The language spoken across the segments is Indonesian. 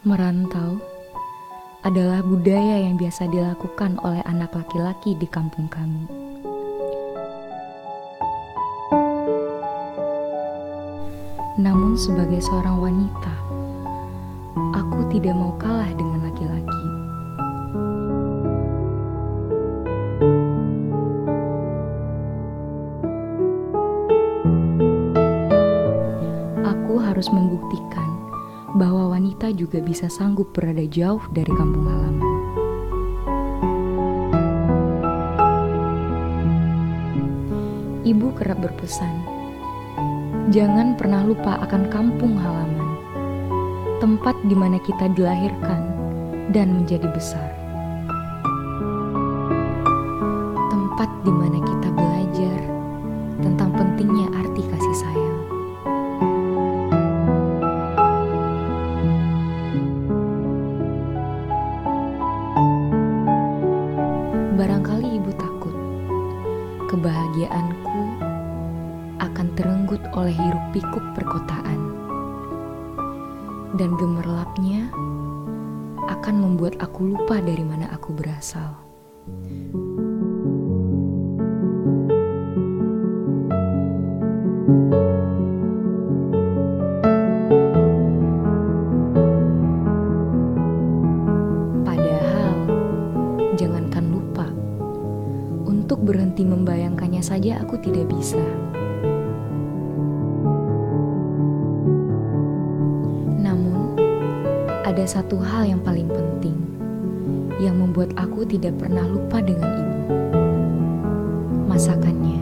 Merantau adalah budaya yang biasa dilakukan oleh anak laki-laki di kampung kami. Namun sebagai seorang wanita, aku tidak mau kalah dengan laki-laki. Aku harus membuktikan bahwa wanita juga bisa sanggup berada jauh dari kampung halaman. Ibu kerap berpesan, jangan pernah lupa akan kampung halaman, tempat di mana kita dilahirkan dan menjadi besar. Tempat di mana kita belajar tentang pentingnya arti kasih sayang. Barangkali ibu takut kebahagiaanku akan terenggut oleh hiruk-pikuk perkotaan, dan gemerlapnya akan membuat aku lupa dari mana aku berasal. Padahal, jangankan lupa, untuk berhenti membayangkannya saja aku tidak bisa. Namun, ada satu hal yang paling penting yang membuat aku tidak pernah lupa dengan ibu. Masakannya.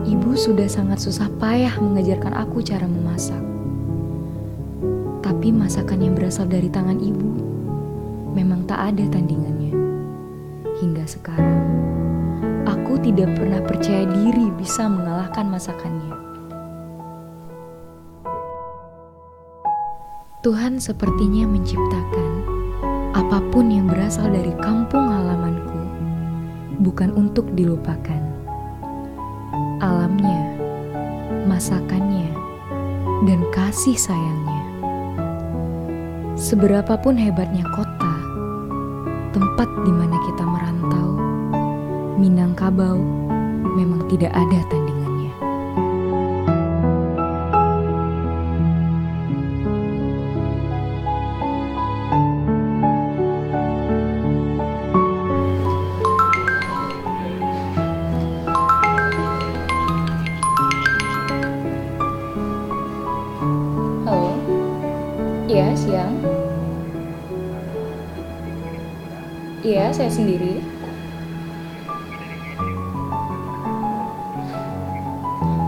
Ibu sudah sangat susah payah mengajarkan aku cara memasak. Tapi masakan yang berasal dari tangan ibu memang tak ada tandingannya. Hingga sekarang, aku tidak pernah percaya diri bisa mengalahkan masakannya. Tuhan sepertinya menciptakan apapun yang berasal dari kampung halamanku bukan untuk dilupakan. Alamnya, masakannya, dan kasih sayangnya. Seberapapun hebatnya kota, tempat di mana kita merantau, Minangkabau memang tidak ada tandingannya. Halo, iya siang. Iya, saya sendiri.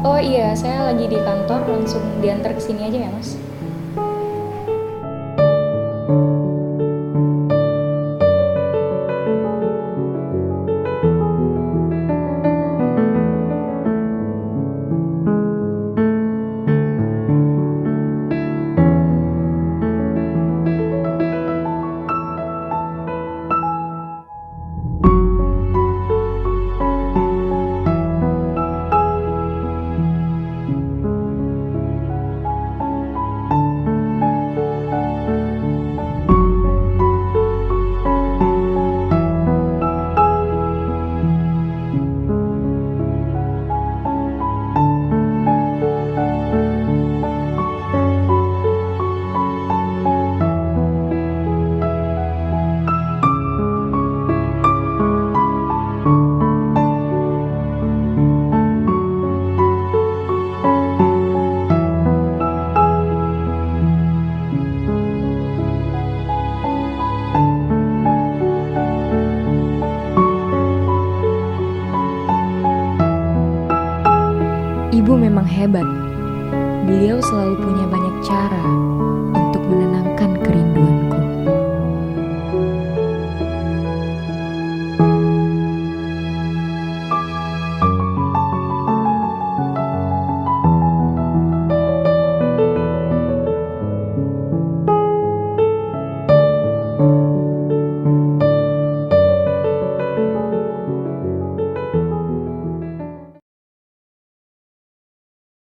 Oh iya, saya lagi di kantor, langsung diantar ke sini aja ya, Mas. Ibu memang hebat. Beliau selalu punya banyak cara untuk